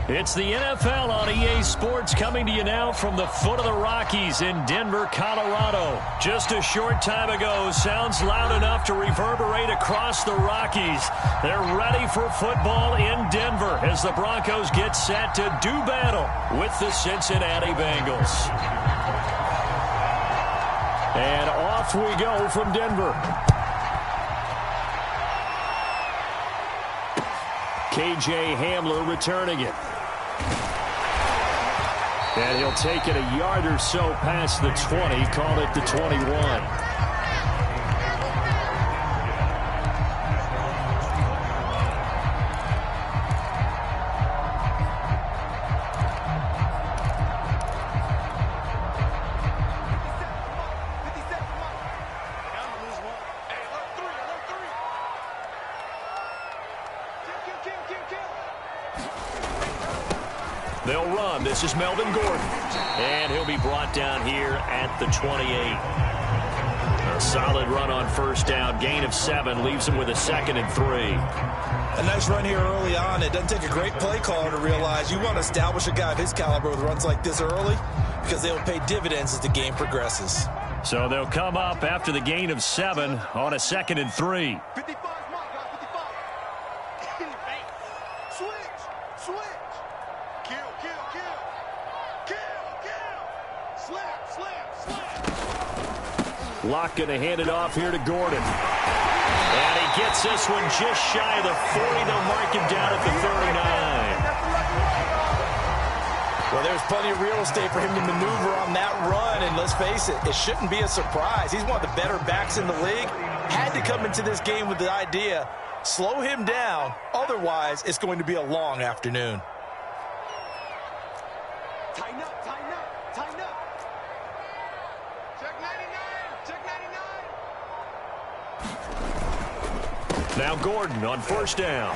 It's the NFL on EA Sports coming to you now from the foot of the Rockies in Denver, Colorado. Just a short time ago, sounds loud enough to reverberate across the Rockies. They're ready for football in Denver as the Broncos get set to do battle with the Cincinnati Bengals. And off we go from Denver. KJ Hamler returning it. And he'll take it a yard or so past the 20, call it the 21. They'll run. This is Melvin Gordon. And he'll be brought down here at the 28. A solid run on first down. Gain of 7 leaves him with a 2nd and 3. A nice run here early on. It doesn't take a great play caller to realize you want to establish a guy of his caliber with runs like this early because they will pay dividends as the game progresses. So they'll come up after the gain of 7 on a 2nd and 3. Locke going to hand it off here to Gordon. And he gets this one just shy of the 40. They'll mark him down at the 39. Well, there's plenty of real estate for him to maneuver on that run. And let's face it, it shouldn't be a surprise. He's one of the better backs in the league. Had to come into this game with the idea, slow him down. Otherwise, it's going to be a long afternoon. Tighten up, tighten up, tighten up. Check 99, check 99. Now Gordon on first down.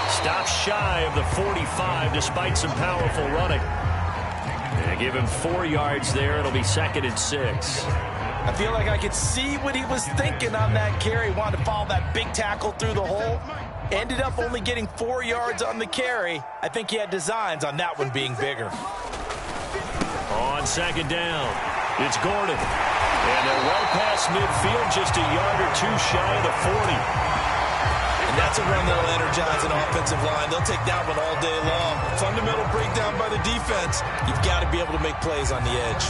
Stops shy of the 45 despite some powerful running. And give him 4 yards there. It'll be 2nd and 6. I feel like I could see what he was thinking on that carry. Wanted to follow that big tackle through the hole. Ended up only getting 4 yards on the carry. I think he had designs on that one being bigger. On 2nd down, it's Gordon. And they're well past midfield, just a yard or 2 shy of the 40. And that's a run that'll energize an offensive line. They'll take that one all day long. Fundamental breakdown by the defense. You've got to be able to make plays on the edge.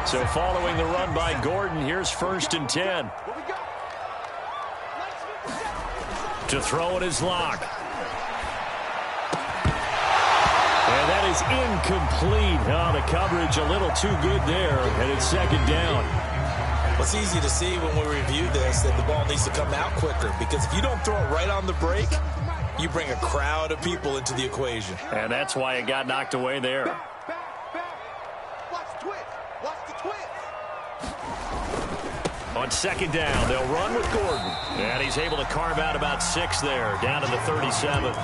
So following the run by Gordon, here's 1st and 10. To throw it is Locke. And that is incomplete. Oh, the coverage a little too good there, and it's 2nd down. Well, it's easy to see when we review this that the ball needs to come out quicker, because if you don't throw it right on the break, you bring a crowd of people into the equation. And that's why it got knocked away there. Watch the twist. Watch the twist. On 2nd down, they'll run with Gordon. And he's able to carve out about 6 there, down to the 37.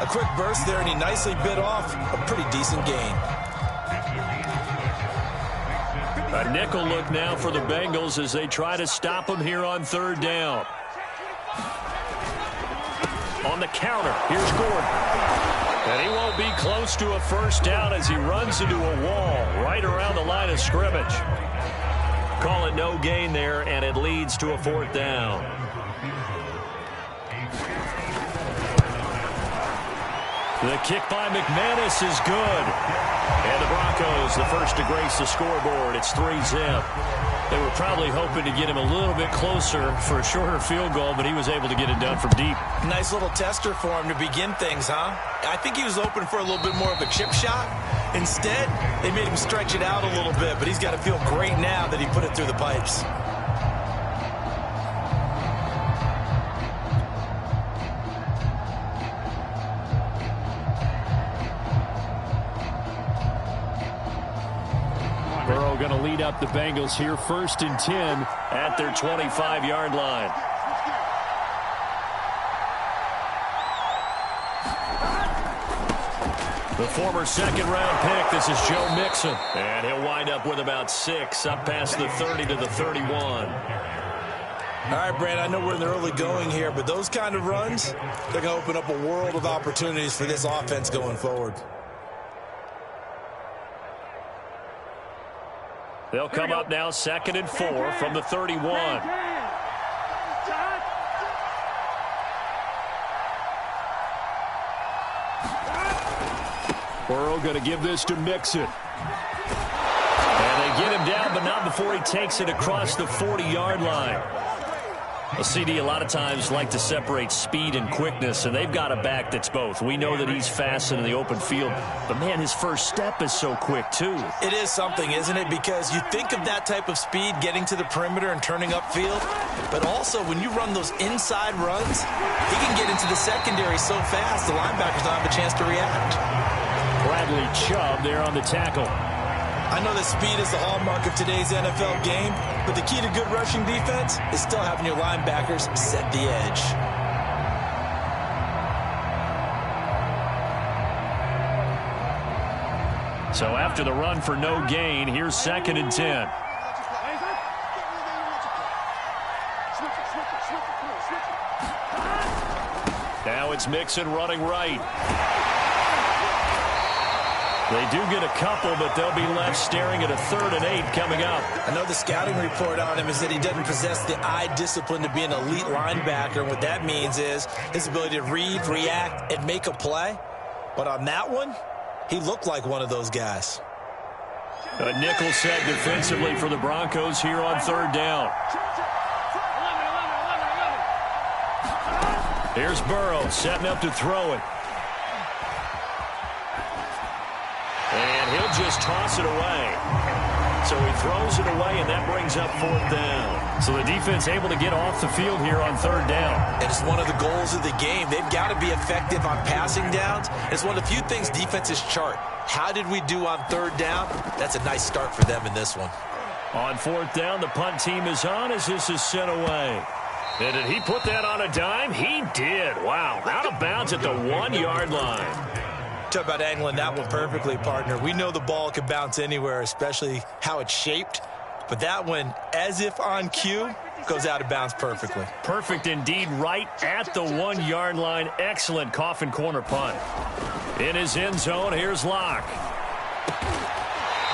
A quick burst there, and he nicely bit off a pretty decent gain. A nickel look now for the Bengals as they try to stop him here on 3rd down. On the counter, here's Gordon. And he won't be close to a 1st down as he runs into a wall right around the line of scrimmage. Call it no gain there, and it leads to a 4th down. The kick by McManus is good. And the Broncos, the first to grace the scoreboard. It's 3-zip. They were probably hoping to get him a little bit closer for a shorter field goal, but he was able to get it done from deep. Nice little tester for him to begin things, huh? I think he was open for a little bit more of a chip shot. Instead, they made him stretch it out a little bit, but he's got to feel great now that he put it through the pipes. Burrow going to lead up the Bengals here, 1st and 10 at their 25-yard line. The former 2nd-round pick, this is Joe Mixon. And he'll wind up with about 6, up past the 30 to the 31. All right, Brandon, I know we're in the early going here, but those kind of runs, they're going to open up a world of opportunities for this offense going forward. They'll come up now 2nd and 4 from the 31. Burrow going to give this to Mixon. And they get him down, but not before he takes it across the 40-yard line. A CD a lot of times like to separate speed and quickness, and they've got a back that's both. We know that he's fast in the open field, but, man, his first step is so quick, too. It is something, isn't it? Because you think of that type of speed getting to the perimeter and turning upfield, but also when you run those inside runs, he can get into the secondary so fast the linebackers don't have a chance to react. Bradley Chubb there on the tackle. I know that speed is the hallmark of today's NFL game, but the key to good rushing defense is still having your linebackers set the edge. So after the run for no gain, here's 2nd and 10. Now it's Mixon running right. They do get a couple, but they'll be left staring at a 3rd and 8 coming up. I know the scouting report on him is that he doesn't possess the eye discipline to be an elite linebacker. And what that means is his ability to read, react, and make a play. But on that one, he looked like one of those guys. A nickel set defensively for the Broncos here on 3rd down. Here's Burrow setting up to throw it. And he'll just toss it away. So he throws it away, and that brings up 4th down. So the defense able to get off the field here on 3rd down. And it's one of the goals of the game. They've got to be effective on passing downs. It's one of the few things defenses chart. How did we do on 3rd down? That's a nice start for them in this one. On 4th down, the punt team is on as this is sent away. And did he put that on a dime? He did. Wow. Out of bounds at the 1-yard line. Talk about angling that one perfectly, partner. We know the ball can bounce anywhere, especially how it's shaped. But that one, as if on cue, goes out of bounds perfectly. Perfect indeed, right at the 1-yard line. Excellent coffin corner punt. In his end zone, here's Locke.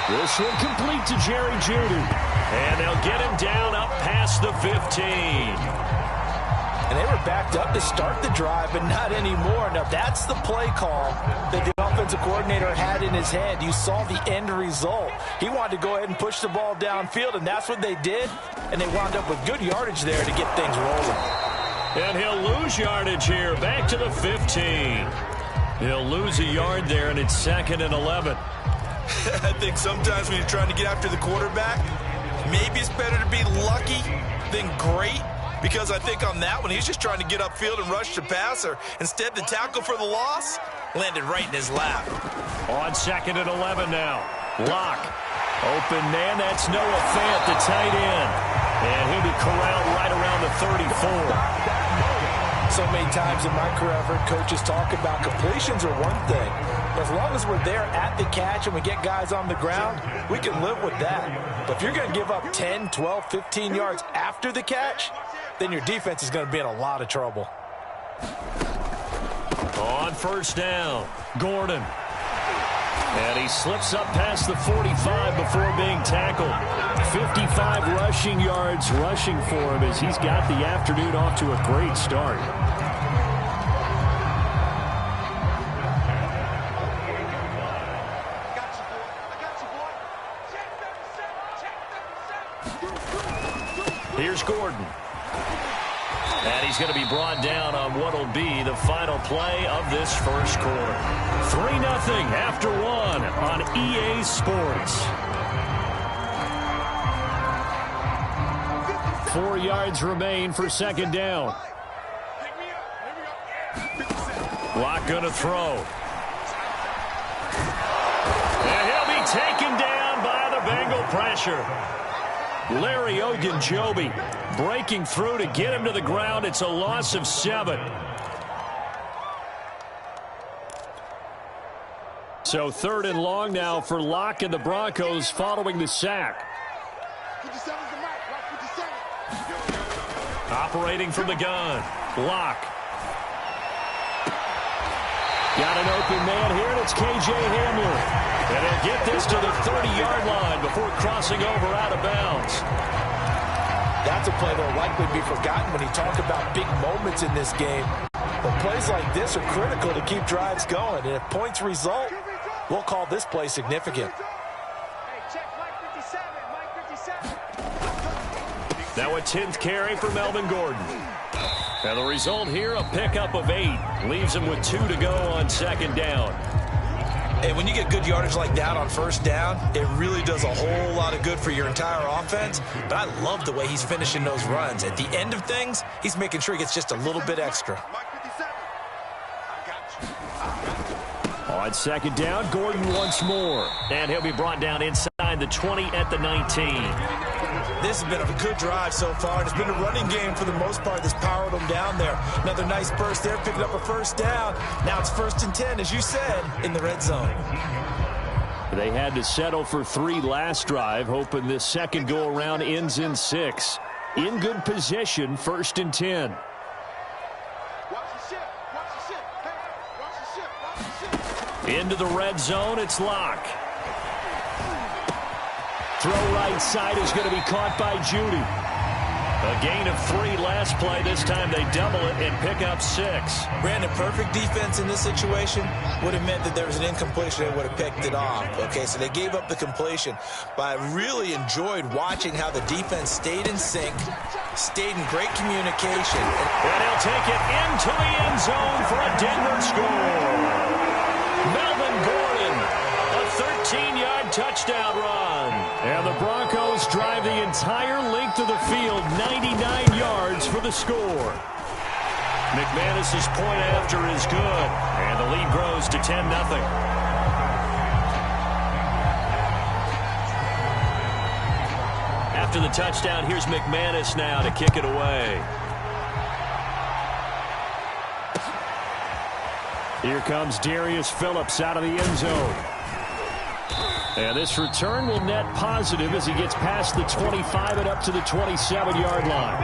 This one complete to Jerry Jeudy. And they'll get him down up past the 15. And they were backed up to start the drive, but not anymore. Now, that's the play call that the offensive coordinator had in his head. You saw the end result. He wanted to go ahead and push the ball downfield, and that's what they did. And they wound up with good yardage there to get things rolling. And he'll lose yardage here, back to the 15. He'll lose a yard there, and it's 2nd and 11. I think sometimes when you're trying to get after the quarterback, maybe it's better to be lucky than great. Because I think on that one, he's just trying to get upfield and rush the passer. Instead, the tackle for the loss landed right in his lap. On 2nd and 11 now. Locke. Open man, that's Noah Fant, the tight end. And he'll be corralled right around the 34. So many times in my career, I've heard coaches talk about completions are one thing. As long as we're there at the catch and we get guys on the ground, we can live with that. But if you're going to give up 10, 12, 15 yards after the catch, then your defense is going to be in a lot of trouble. On 1st down, Gordon. And he slips up past the 45 before being tackled. 55 rushing yards rushing for him as he's got the afternoon off to a great start. Here's Gordon. And he's going to be brought down on what will be the final play of this first quarter. 3-0 after 1 on EA Sports. 4 yards remain for 2nd down. Locke going to throw. And he'll be taken down by the Bengal pressure. Larry Ogunjobi breaking through to get him to the ground. It's a loss of 7. So 3rd and long now for Locke and the Broncos following the sack. Operating from the gun. Lock. Got an open man here, and it's K.J. Hamler. And he'll get this to the 30-yard line before crossing over out of bounds. That's a play that will likely be forgotten when you talk about big moments in this game. But plays like this are critical to keep drives going. And if points result, we'll call this play significant. Now a 10th carry for Melvin Gordon. And the result here, a pickup of 8. Leaves him with 2 to go on second down. And when you get good yardage like that on first down, it really does a whole lot of good for your entire offense. But I love the way he's finishing those runs. At the end of things, he's making sure he gets just a little bit extra. On second down, Gordon once more. And he'll be brought down inside the 20 at the 19. This has been a good drive so far. It's been a running game for the most part that's powered them down there. Another nice burst there, picking up a first down. Now it's 1st and 10, as you said, in the red zone. They had to settle for 3 last drive, hoping this second go-around ends in 6. In good position, 1st and 10. Into the red zone, it's Locke. Throw right side is going to be caught by Judy. A gain of 3 last play. This time they double it and pick up 6. Brandon, perfect defense in this situation would have meant that there was an incompletion. They would have picked it off. Okay, so they gave up the completion. But I really enjoyed watching how the defense stayed in sync, stayed in great communication. And he'll take it into the end zone for a Denver score. Melvin Gordon, a 13-yard touchdown run. And the Broncos drive the entire length of the field, 99 yards for the score. McManus's point after is good, and the lead grows to 10-0. After the touchdown, here's McManus now to kick it away. Here comes Darius Phillips out of the end zone. And this return will net positive as he gets past the 25 and up to the 27-yard line.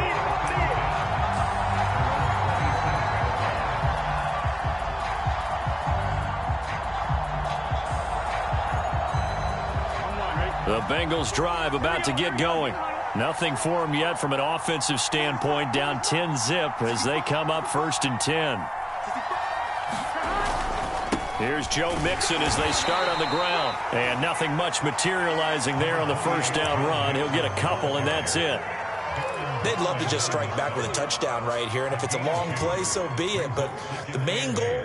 The Bengals drive about to get going. Nothing for them yet from an offensive standpoint, down 10-zip as they come up 1st and 10. Here's Joe Mixon as they start on the ground. And nothing much materializing there on the first down run. He'll get a couple, and that's it. They'd love to just strike back with a touchdown right here. And if it's a long play, so be it. But the main goal,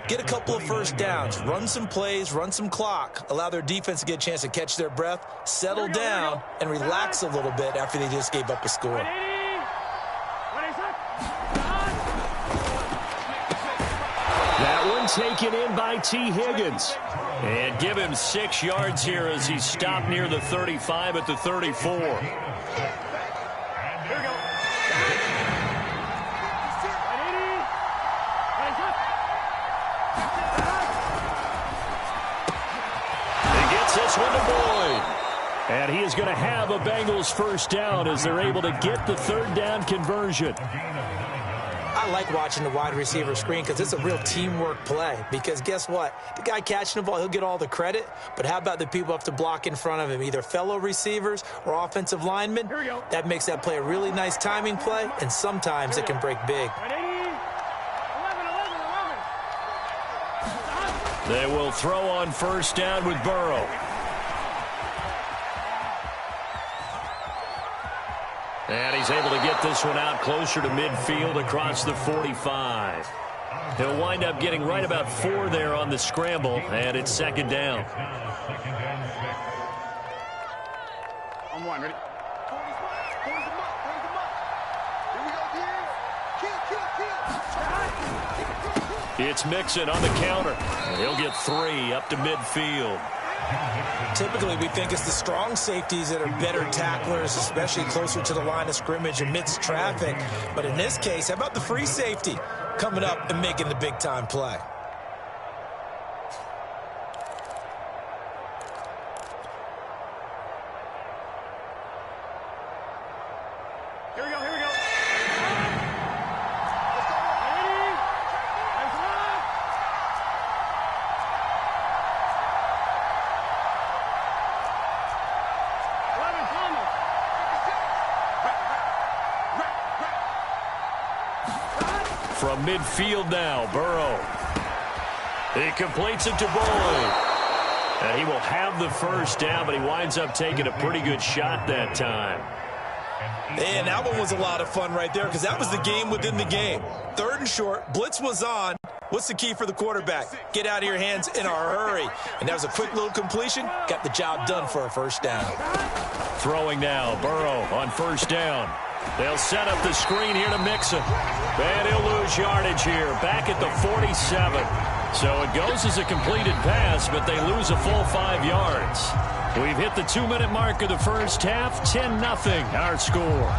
get a couple of first downs, run some plays, run some clock, allow their defense to get a chance to catch their breath, settle down, and relax a little bit after they just gave up a score. That one taken in by T. Higgins. And give him 6 yards here as he stopped near the 35 at the 34. He gets this one to Boyd. And he is going to have a Bengals first down as they're able to get the 3rd down conversion. I like watching the wide receiver screen because it's a real teamwork play. Because guess what? The guy catching the ball, he'll get all the credit. But how about the people have to block in front of him, either fellow receivers or offensive linemen? That makes that play a really nice timing play, and sometimes it can break big. They will throw on first down with Burrow. And he's able to get this one out closer to midfield across the 45. He'll wind up getting right about 4 there on the scramble, and it's 2nd down. On 1, ready? It's Mixon on the counter. And he'll get 3 up to midfield. Typically, we think it's the strong safeties that are better tacklers, especially closer to the line of scrimmage amidst traffic. But in this case, how about the free safety coming up and making the big-time play? Here we go, here we go. From midfield now, Burrow. He completes it to Boyd. And he will have the first down, but he winds up taking a pretty good shot that time. And that one was a lot of fun right there because that was the game within the game. 3rd and short, blitz was on. What's the key for the quarterback? Get out of your hands in a hurry. And that was a quick little completion. Got the job done for a first down. Throwing now, Burrow on first down. They'll set up the screen here to Mixon. And he'll lose yardage here, back at the 47. So it goes as a completed pass, but they lose a full 5 yards. We've hit the 2-minute mark of the first half. 10-0 our score.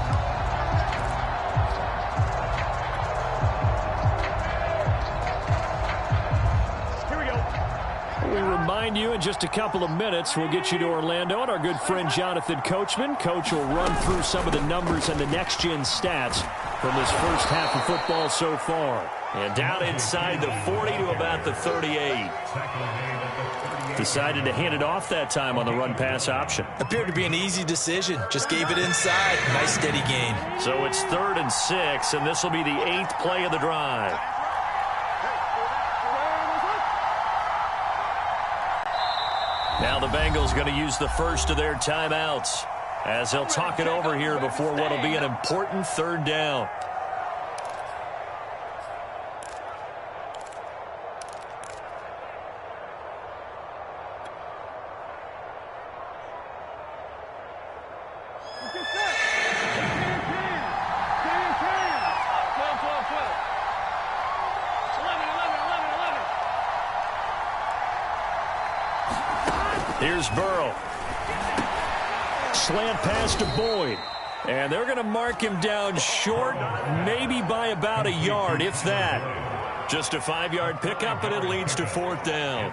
We remind you in just a couple of minutes, we'll get you to Orlando and our good friend Jonathan Coachman. Coach will run through some of the numbers and the next-gen stats from this first half of football so far. And down inside the 40 to about the 38. Decided to hand it off that time on the run-pass option. Appeared to be an easy decision. Just gave it inside. Nice steady gain. So it's 3rd and 6, and this will be the 8th play of the drive. Now the Bengals going to use the first of their timeouts as they'll talk it over here before what will be an important 3rd down. Here's Burrow. Slant pass to Boyd. And they're going to mark him down short, maybe by about a yard, if that. Just a 5-yard pickup, and it leads to 4th down.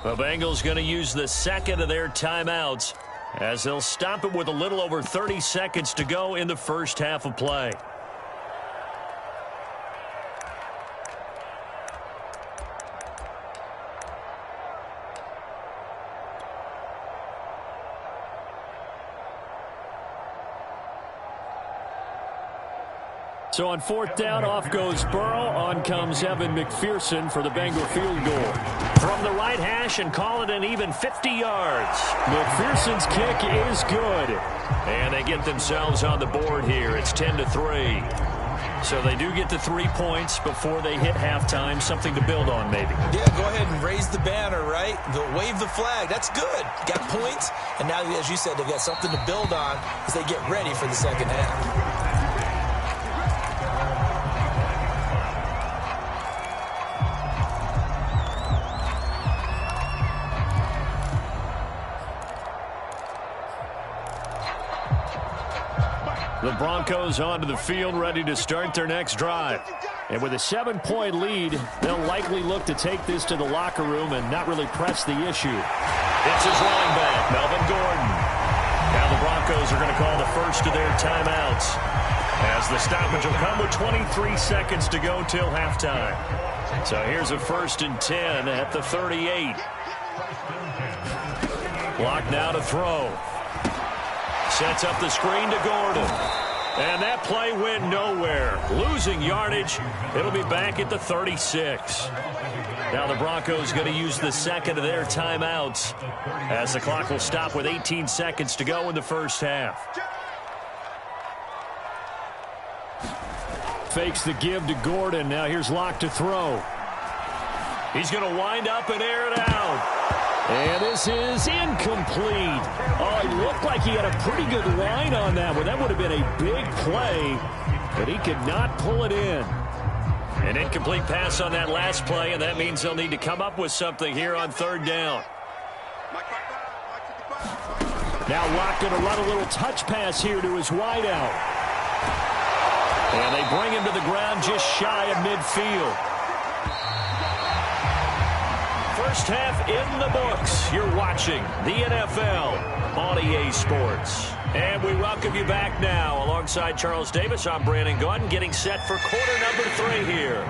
The Bengals going to use the second of their timeouts as they'll stop it with a little over 30 seconds to go in the first half of play. So on 4th down, off goes Burrow. On comes Evan McPherson for the Bengal field goal. From the right hash and call it an even 50 yards. McPherson's kick is good. And they get themselves on the board here. It's 10-3. So they do get the 3 points before they hit halftime. Something to build on, maybe. Yeah, go ahead and raise the banner, right? Wave the flag. That's good. Got points. And now, as you said, they've got something to build on as they get ready for the second half. The Broncos onto the field, ready to start their next drive. And with a 7-point lead, they'll likely look to take this to the locker room and not really press the issue. It's his running back, Melvin Gordon. Now the Broncos are going to call the first of their timeouts, as the stoppage will come with 23 seconds to go till halftime. So here's a 1st and 10 at the 38. Block now to throw. Sets up the screen to Gordon. And that play went nowhere. Losing yardage. It'll be back at the 36. Now the Broncos going to use the second of their timeouts, as the clock will stop with 18 seconds to go in the first half. Fakes the give to Gordon. Now here's Locke to throw. He's going to wind up and air it out. And this is incomplete. Oh, it looked like he had a pretty good line on that one. That would have been a big play, but he could not pull it in. An incomplete pass on that last play, and that means they'll need to come up with something here on 3rd down. Now Locke going to run a little touch pass here to his wideout. And they bring him to the ground just shy of midfield. First half in the books. You're watching the NFL on EA Sports. And we welcome you back now. Alongside Charles Davis, I'm Brandon Gaudin, getting set for quarter number 3 here.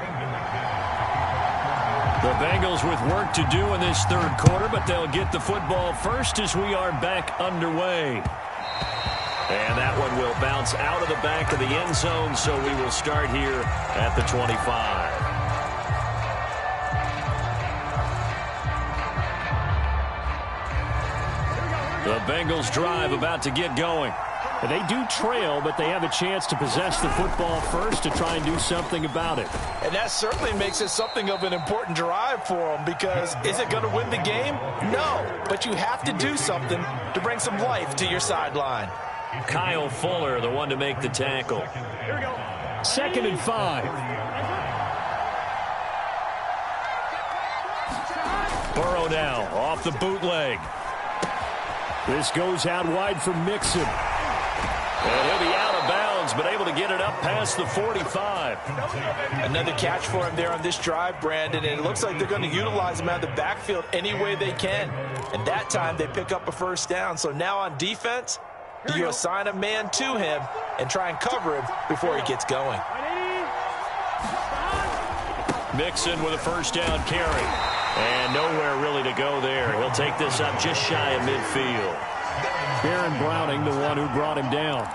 The Bengals with work to do in this third quarter, but they'll get the football first as we are back underway. And that one will bounce out of the back of the end zone, so we will start here at the 25. The Bengals drive about to get going. They do trail, but they have a chance to possess the football first to try and do something about it. And that certainly makes it something of an important drive for them, because is it going to win the game? No, but you have to do something to bring some life to your sideline. Kyle Fuller, the one to make the tackle. Here we go. 2nd and 5. Burrow now off the bootleg. This goes out wide for Mixon. And he'll be out of bounds, but able to get it up past the 45. Another catch for him there on this drive, Brandon, and it looks like they're going to utilize him out of the backfield any way they can. And that time they pick up a first down. So now on defense, you assign a man to him and try and cover him before he gets going. Mixon with a first down carry. And nowhere really to go there. He'll take this up just shy of midfield. Baron Browning, the one who brought him down.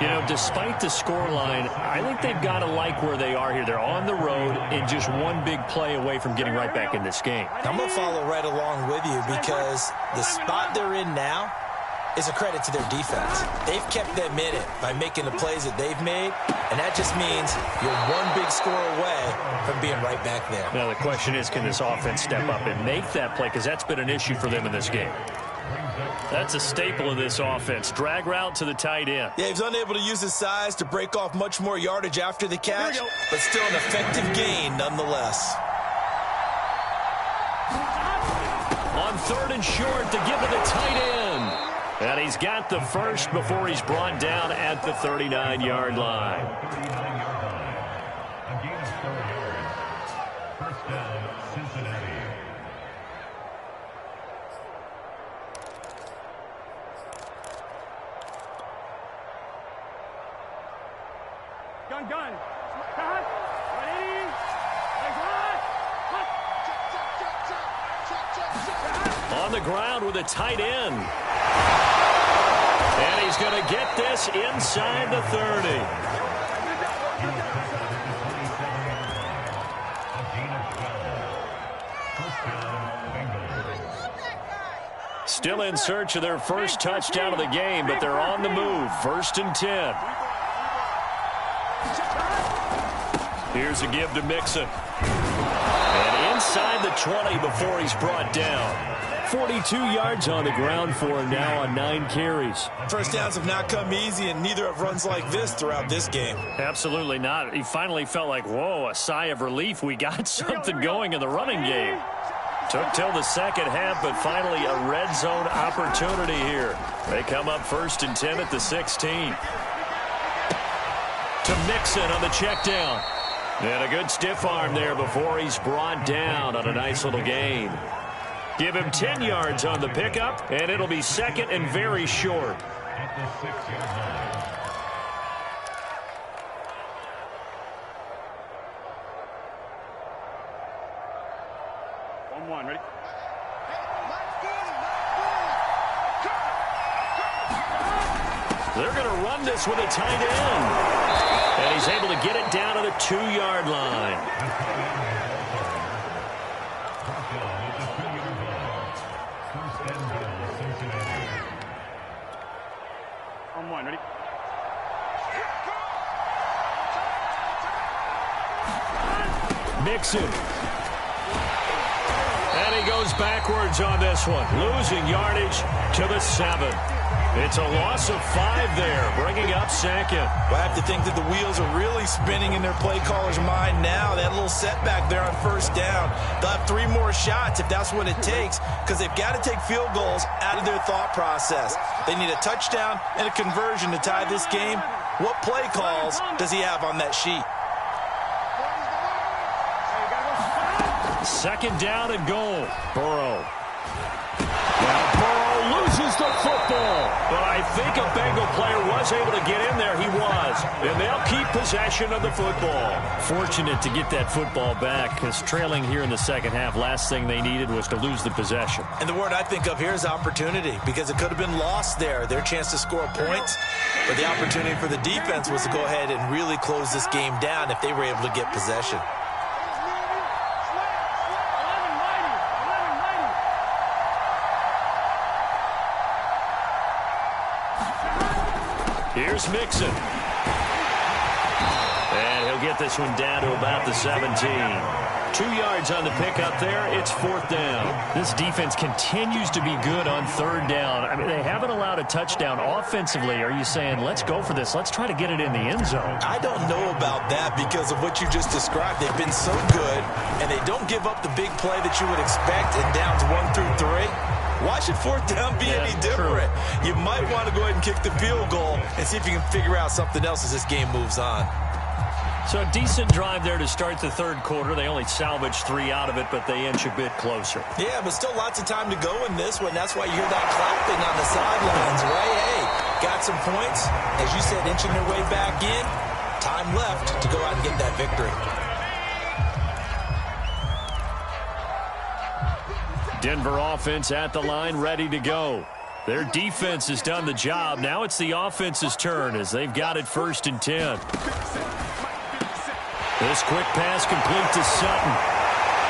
You know, despite the scoreline, I think they've got to like where they are here. They're on the road and just one big play away from getting right back in this game. I'm going to follow right along with you, because the spot they're in now is a credit to their defense. They've kept them in it by making the plays that they've made, and that just means you're one big score away from being right back there. Now the question is, can this offense step up and make that play, because that's been an issue for them in this game. That's a staple of this offense. Drag route to the tight end. Yeah, he's unable to use his size to break off much more yardage after the catch, but still an effective gain nonetheless. On 3rd and short to give to the tight end. And he's got the first before he's brought down at the 39-yard line. Gun. Cut. 180. Cut. On the ground with a tight end. And he's going to get this inside the 30. Still in search of their first touchdown of the game, but they're on the move. 1st and 10. Here's a give to Mixon. And inside the 20 before he's brought down. 42 yards on the ground for him now on 9 carries. First downs have not come easy, and neither have runs like this throughout this game. Absolutely not. He finally felt like, whoa, a sigh of relief. We got something going in the running game. Took till the second half, but finally a red zone opportunity here. They come up 1st and 10 at the 16. To Mixon on the check down. And a good stiff arm there before he's brought down on a nice little gain. Give him 10 yards on the pickup, and it'll be 2nd and very short. Ready? They're going to run this with a tight end. And he's able to get it down to the 2-yard line. Ready? Mixon. And he goes backwards on this one, losing yardage to the 7. It's a loss of 5 there, bringing up 2nd. Well, I have to think that the wheels are really spinning in their play caller's mind now. That little setback there on 1st down. They'll have 3 more shots if that's what it takes, because they've got to take field goals out of their thought process. They need a touchdown and a conversion to tie this game. What play calls does he have on that sheet? Second down and goal. Burrow. Now Burrow loses the football. But I think a Bengal player was able to get in there. He was. And they'll keep possession of the football. Fortunate to get that football back, because trailing here in the second half, last thing they needed was to lose the possession. And the word I think of here is opportunity, because it could have been lost there. Their chance to score points. But the opportunity for the defense was to go ahead and really close this game down if they were able to get possession. Here's Mixon. And he'll get this one down to about the 17. 2 yards on the pickup there. It's fourth down. This defense continues to be good on third down. I mean, they haven't allowed a touchdown offensively. Are you saying, let's go for this? Let's try to get it in the end zone. I don't know about that because of what you just described. They've been so good, and they don't give up the big play that you would expect in downs 1 through 3. Why should fourth down be any different? True. You might want to go ahead and kick the field goal and see if you can figure out something else as this game moves on. So a decent drive there to start the third quarter. They only salvaged 3 out of it, but they inch a bit closer. Yeah, but still lots of time to go in this one. That's why you hear that clapping on the sidelines, right? Hey, got some points. As you said, inching their way back in. Time left to go out and get that victory. Denver offense at the line, ready to go. Their defense has done the job. Now it's the offense's turn as they've got it 1st and 10. This quick pass complete to Sutton.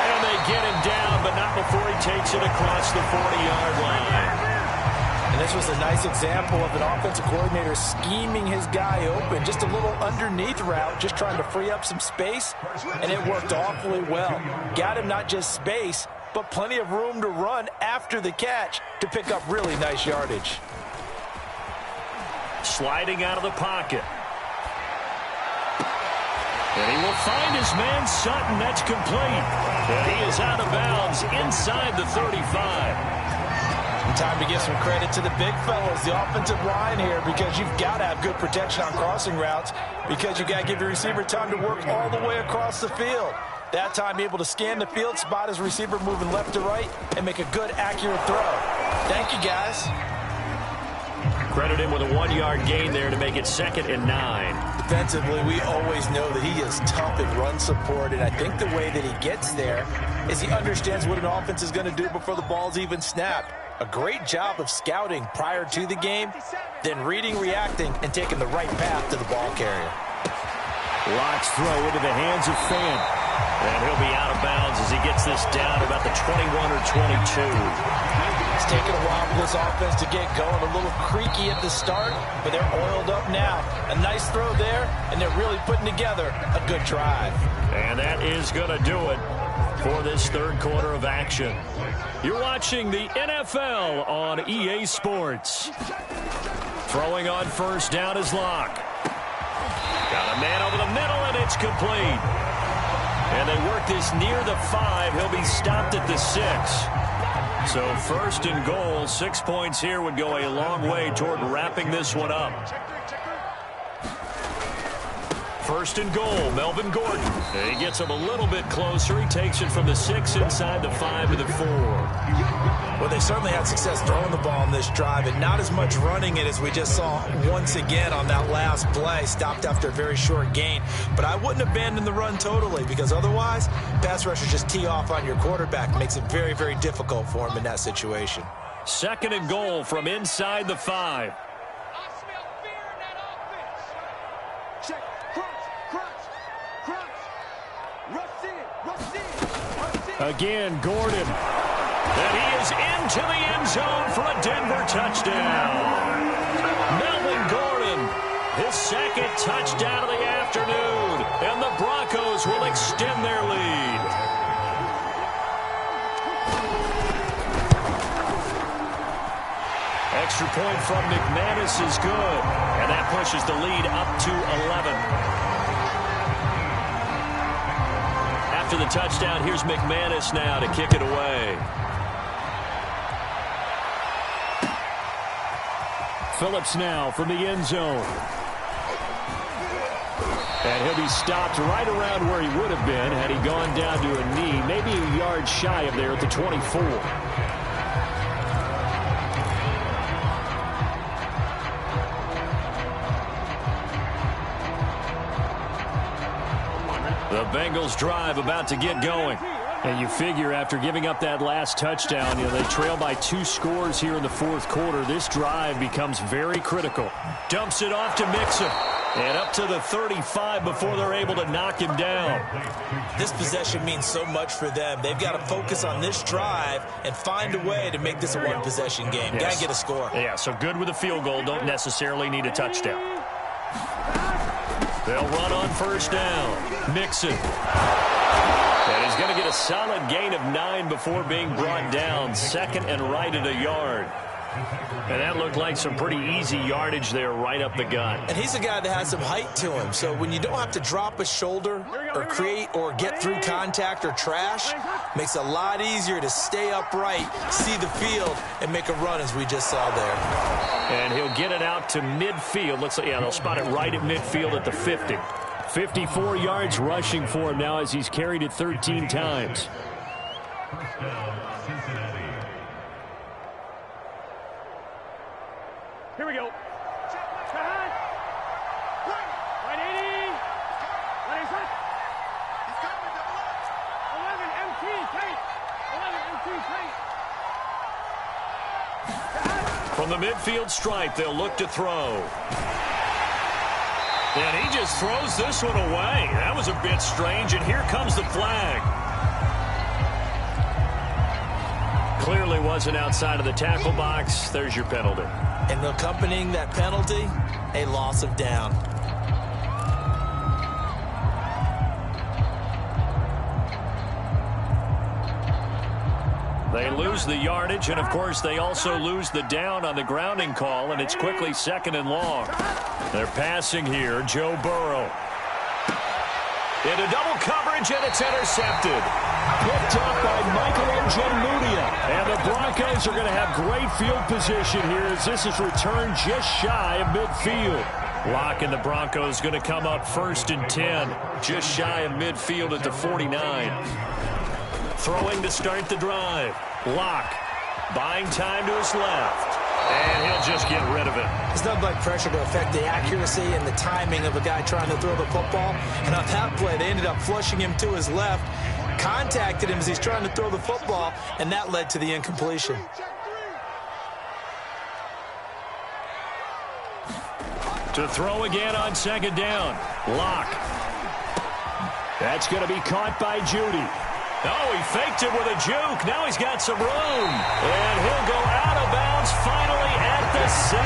And they get him down, but not before he takes it across the 40-yard line. And this was a nice example of an offensive coordinator scheming his guy open. Just a little underneath route, just trying to free up some space, and it worked awfully well. Got him not just space, but plenty of room to run after the catch to pick up really nice yardage. Sliding out of the pocket. And he will find his man Sutton. That's complete. And he is out of bounds inside the 35. Time to give some credit to the big fellas, the offensive line here, because you've got to have good protection on crossing routes, because you've got to give your receiver time to work all the way across the field. That time able to scan the field, spot his receiver moving left to right, and make a good, accurate throw. Thank you, guys. Credit him with a 1-yard gain there to make it 2nd and 9. Defensively, we always know that he is tough in run support, and I think the way that he gets there is he understands what an offense is going to do before the ball's even snapped. A great job of scouting prior to the game, then reading, reacting, and taking the right path to the ball carrier. Locks throw into the hands of Fan. And he'll be out of bounds as he gets this down to about the 21 or 22. It's taken a while for this offense to get going. A little creaky at the start, but they're oiled up now. A nice throw there, and they're really putting together a good drive. And that is going to do it for this third quarter of action. You're watching the NFL on EA Sports. Throwing on first down is Locke. Got a man over the middle, and it's complete. And they work this near the 5. He'll be stopped at the 6. So 1st and goal, 6 points here would go a long way toward wrapping this one up. 1st and goal, Melvin Gordon. And he gets him a little bit closer. He takes it from the 6 inside the 5 to the 4. Well, they certainly had success throwing the ball on this drive, and not as much running it as we just saw once again on that last play. Stopped after a very short gain. But I wouldn't abandon the run totally, because otherwise, pass rushers just tee off on your quarterback. It makes it very, very difficult for him in that situation. 2nd and goal from inside the 5. Again, Gordon. And he is into the end zone for a Denver touchdown. Melvin Gordon, his 2nd touchdown of the afternoon. And the Broncos will extend their lead. Extra point from McManus is good. And that pushes the lead up to 11. After the touchdown, here's McManus now to kick it away. Phillips now from the end zone. And he'll be stopped right around where he would have been had he gone down to a knee, maybe a yard shy of there at the 24. The Bengals drive about to get going. And you figure after giving up that last touchdown, they trail by 2 scores here in the fourth quarter. This drive becomes very critical. Dumps it off to Mixon. And up to the 35 before they're able to knock him down. This possession means so much for them. They've got to focus on this drive and find a way to make this a one-possession game. Got to get a score. Yeah, so good with a field goal. Don't necessarily need a touchdown. They'll run on first down. Mixon. And he's going to get a solid gain of 9 before being brought down. Second and right at a yard. And that looked like some pretty easy yardage there right up the gut. And he's a guy that has some height to him. So when you don't have to drop a shoulder or create or get through contact or trash, makes it a lot easier to stay upright, see the field, and make a run as we just saw there. And he'll get it out to midfield. Looks like, yeah, they'll spot it right at midfield at the 50. 54 yards rushing for him now as he's carried it 13 times. Here we go. Right 80. Right inside. He's coming, double up. 11 MT, tight. 11 MT, tight. From the midfield stripe, they'll look to throw. And he just throws this one away. That was a bit strange, and here comes the flag. Clearly wasn't outside of the tackle box. There's your penalty. And accompanying that penalty, a loss of down. They lose the yardage, and of course they also lose the down on the grounding call, and it's quickly second and long. They're passing here. Joe Burrow. Into double coverage, and it's intercepted. Picked up by Michael Ojemudia. And the Broncos are going to have great field position here as this is returned just shy of midfield. Locke and the Broncos going to come up first and 10. Just shy of midfield at the 49. Throwing to start the drive. Locke buying time to his left. And he'll just get rid of it. It's nothing like pressure to affect the accuracy and the timing of a guy trying to throw the football. And on that play, they ended up flushing him to his left. Contacted him as he's trying to throw the football, and that led to the incompletion. To throw again on second down. Locke. That's going to be caught by Judy. Oh, he faked it with a juke. Now he's got some room. And he'll go out of bounds finally at the 7.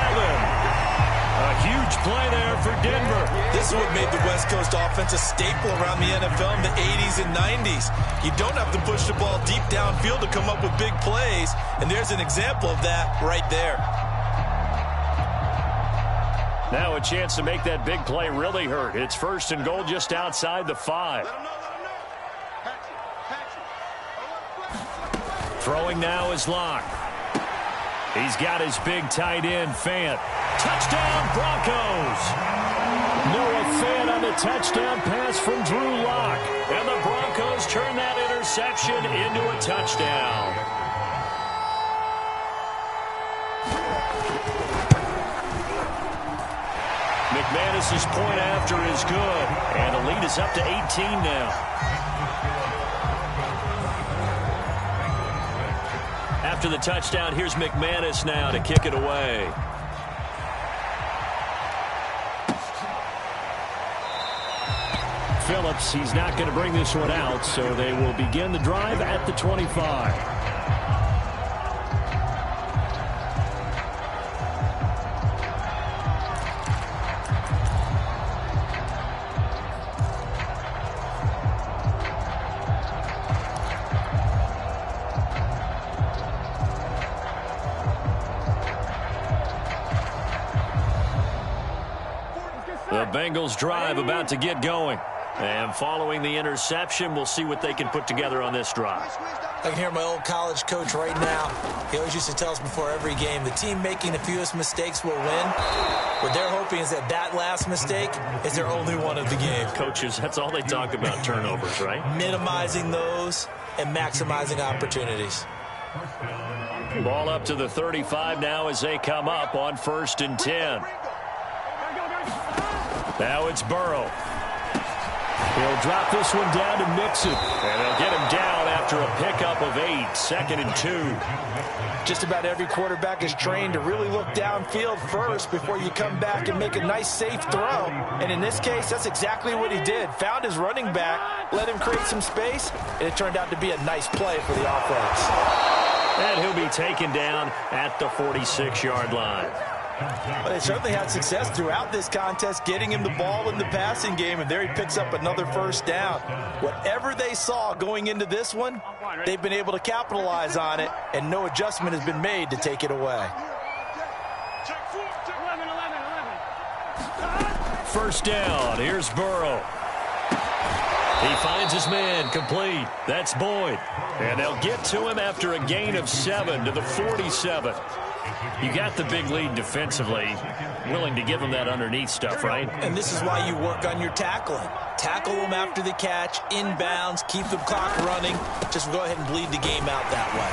A huge play there for Denver. This is what made the West Coast offense a staple around the NFL in the 80s and 90s. You don't have to push the ball deep downfield to come up with big plays, and there's an example of that right there. Now a chance to make that big play really hurt. It's first and goal just outside the 5. Throwing now is Locke. He's got his big tight end, Fant. Touchdown, Broncos! Noah Fant on the touchdown pass from Drew Locke. And the Broncos turn that interception into a touchdown. McManus's point after is good. And the lead is up to 18 now. After the touchdown, here's McManus now to kick it away. Phillips, he's not going to bring this one out, so they will begin the drive at the 25. The Bengals drive about to get going. And following the interception, we'll see what they can put together on this drive. I can hear my old college coach right now. He always used to tell us before every game, the team making the fewest mistakes will win. What they're hoping is that last mistake is their only one of the game. Coaches, that's all they talk about, turnovers, right? Minimizing those and maximizing opportunities. Ball up to the 35 now as they come up on 1st and 10. Now it's Burrow. He'll drop this one down to Mixon. And they'll get him down after a pickup of 8. 2nd and 2. Just about every quarterback is trained to really look downfield first before you come back and make a nice, safe throw. And in this case, that's exactly what he did. Found his running back, let him create some space, and it turned out to be a nice play for the offense. And he'll be taken down at the 46-yard line. But they certainly had success throughout this contest, getting him the ball in the passing game, and there he picks up another 1st down. Whatever they saw going into this one, they've been able to capitalize on it, and no adjustment has been made to take it away. 1st down. Here's Burrow. He finds his man, complete. That's Boyd. And they'll get to him after a gain of 7 to the 47. You got the big lead defensively. Willing to give him that underneath stuff, right? And this is why you work on your tackling. Tackle them after the catch, inbounds, keep the clock running. Just go ahead and bleed the game out that way.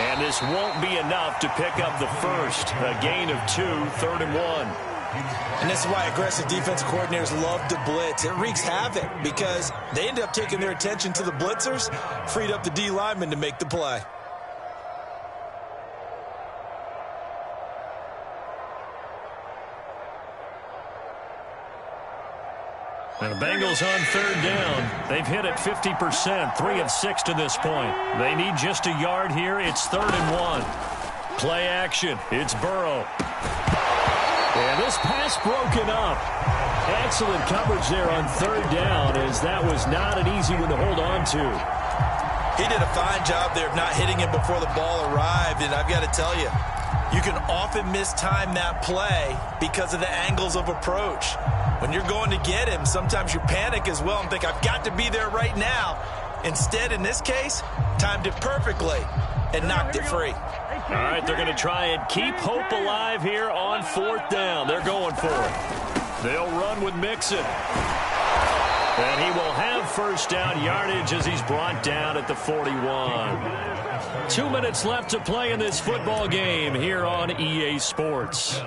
And this won't be enough to pick up the first. A gain of 2, 3rd and 1. And this is why aggressive defensive coordinators love to blitz. It wreaks havoc because they end up taking their attention to the blitzers, freed up the D lineman to make the play. And the Bengals on 3rd down. They've hit it 50%, 3 of 6 to this point. They need just a yard here. It's 3rd and 1. Play action. It's Burrow. And this pass broken up. Excellent coverage there on 3rd down, as that was not an easy one to hold on to. He did a fine job there of not hitting him before the ball arrived, and I've got to tell you, you can often mistime that play because of the angles of approach. When you're going to get him, sometimes you panic as well and think, I've got to be there right now. Instead, in this case, timed it perfectly and knocked it free. All right, they're going to try and keep hope alive here on 4th down. They're going for it. They'll run with Mixon. And he will have 1st down yardage as he's brought down at the 41. 2 minutes left to play in this football game here on EA Sports.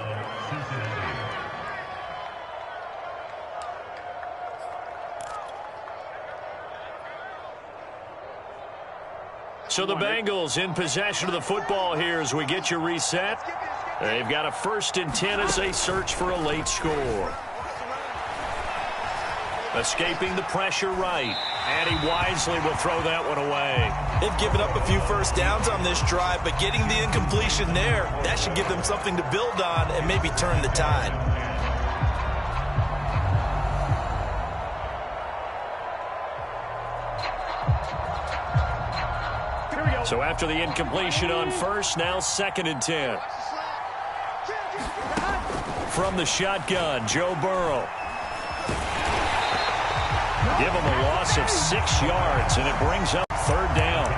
So the Bengals in possession of the football here as we get you reset. They've got a 1st and 10 as they search for a late score. Escaping the pressure right. And he wisely will throw that one away. They've given up a few 1st downs on this drive, but getting the incompletion there, that should give them something to build on and maybe turn the tide. So after the incompletion on 1st, now 2nd and 10. From the shotgun, Joe Burrow. Give him a loss of 6 yards, and it brings up 3rd down.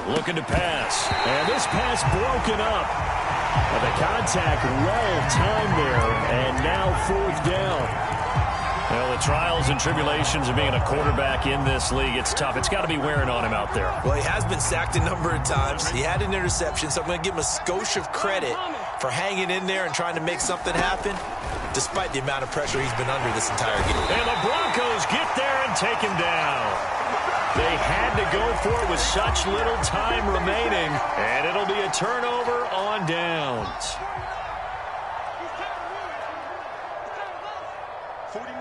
Looking to pass. And this pass broken up. The contact well-timed there. And now 4th down. Well, the trials and tribulations of being a quarterback in this league, it's tough. It's got to be wearing on him out there. Well, he has been sacked a number of times. He had an interception, so I'm going to give him a skosh of credit for hanging in there and trying to make something happen, despite the amount of pressure he's been under this entire game. And the Broncos get there and take him down. They had to go for it with such little time remaining, and it'll be a turnover on downs. 49,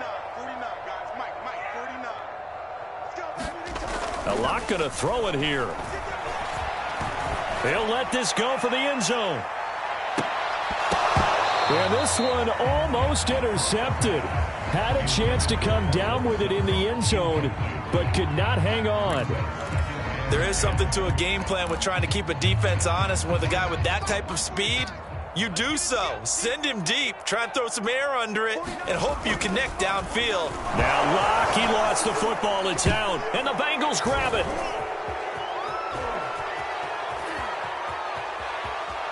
guys. Mike, 49. Let's go, baby. A lot going to throw it here. He'll let this go for the end zone. And this one almost intercepted. Had a chance to come down with it in the end zone, but could not hang on. There is something to a game plan with trying to keep a defense honest. With a guy with that type of speed, you do so. Send him deep, try and throw some air under it, and hope you connect downfield. Now Locke, he lost the football in town, and the Bengals grab it.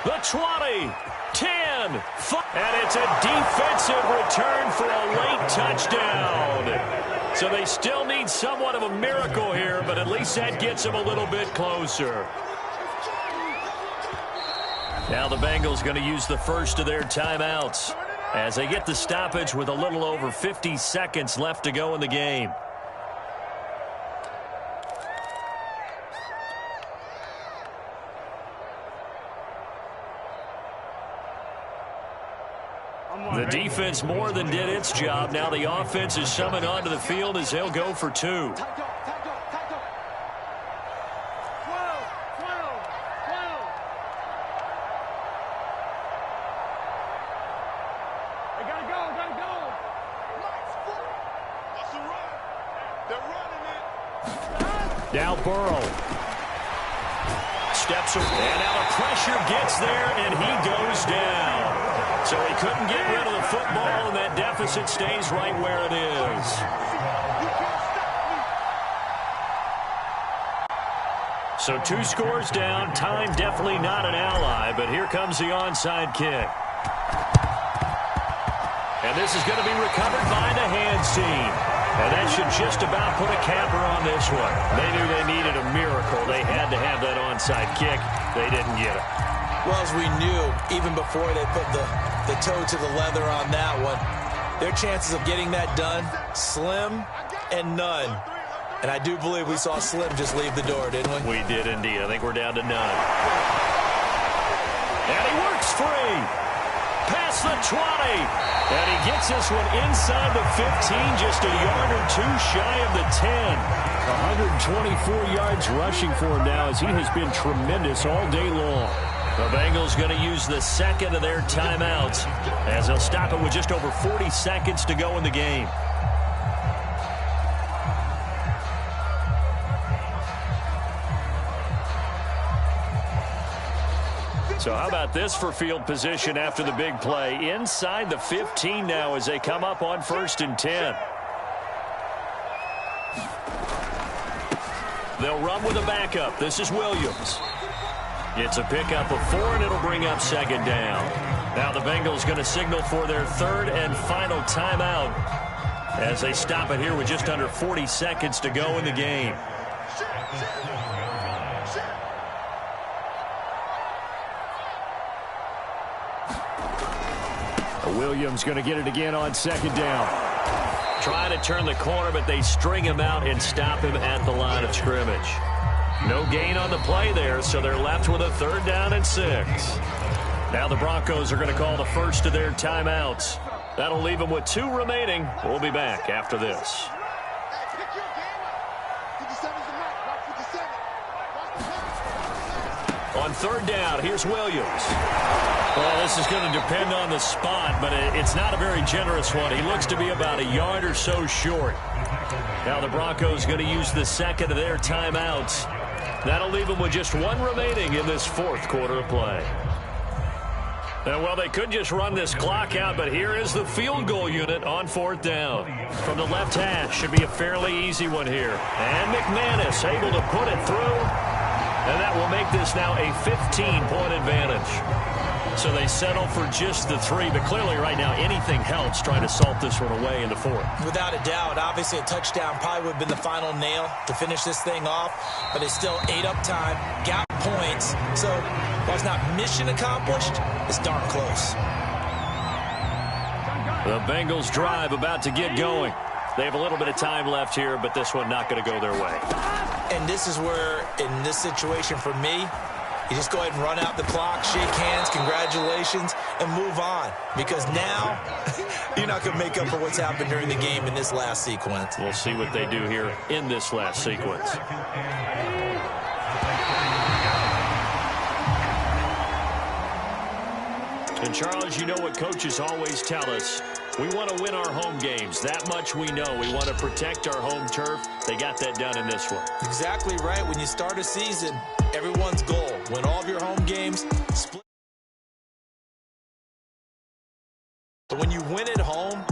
The 20, 10, 5, and it's a defensive return for a late touchdown. So they still need somewhat of a miracle here, but at least that gets them a little bit closer. Now the Bengals going to use the first of their timeouts as they get the stoppage with a little over 50 seconds left to go in the game. The defense more than did its job. Now the offense is summoned onto the field as they'll go for two. Now Burrow steps away, and now the pressure gets there, and he goes down. So he couldn't get rid of the football, and that deficit stays right where it is. So 2 scores down. Time definitely not an ally, but here comes the onside kick. And this is going to be recovered by the hands team. And that should just about put a capper on this one. They knew they needed a miracle. They had to have that onside kick. They didn't get it. Well, as we knew, even before they put the toe to the leather on that one, their chances of getting that done, slim and none. And I do believe we saw Slim just leave the door, didn't we? We did indeed. I think we're down to none. And he works free. Past the 20. And he gets this one inside the 15, just a yard or two shy of the 10. 124 yards rushing for him now as he has been tremendous all day long. The Bengals going to use the second of their timeouts as they'll stop it with just over 40 seconds to go in the game. So how about this for field position after the big play? Inside the 15 now as they come up on 1st and 10. They'll run with a backup. This is Williams. It's a pickup of 4, and it'll bring up 2nd down. Now the Bengals going to signal for their 3rd and final timeout as they stop it here with just under 40 seconds to go in the game. Williams going to get it again on 2nd down. Trying to turn the corner, but they string him out and stop him at the line of scrimmage. No gain on the play there, so they're left with a 3rd down and 6. Now the Broncos are going to call the first of their timeouts. That'll leave them with 2 remaining. We'll be back after this. On 3rd down, here's Williams. Well, this is going to depend on the spot, but it's not a very generous one. He looks to be about a yard or so short. Now the Broncos going to use the second of their timeouts. That'll leave them with just 1 remaining in this 4th quarter of play. And, well, they could just run this clock out, but here is the field goal unit on 4th down. From the left hash, should be a fairly easy one here. And McManus able to put it through. And that will make this now a 15-point advantage. So they settle for just the 3, but clearly right now anything helps trying to salt this one away in the 4th. Without a doubt, obviously a touchdown probably would have been the final nail to finish this thing off, but it's still ate up time, got points. So while it's not mission accomplished, it's darn close. The Bengals drive about to get going. They have a little bit of time left here, but this one not going to go their way. And this is where, in this situation for me, you just go ahead and run out the clock, shake hands, congratulations, and move on. Because now, you're not going to make up for what's happened during the game in this last sequence. We'll see what they do here in this last sequence. And, Charles, you know what coaches always tell us. We want to win our home games. That much we know. We want to protect our home turf. They got that done in this one. Exactly right. When you start a season, everyone's goal, win all of your home games, split. But when you win at home,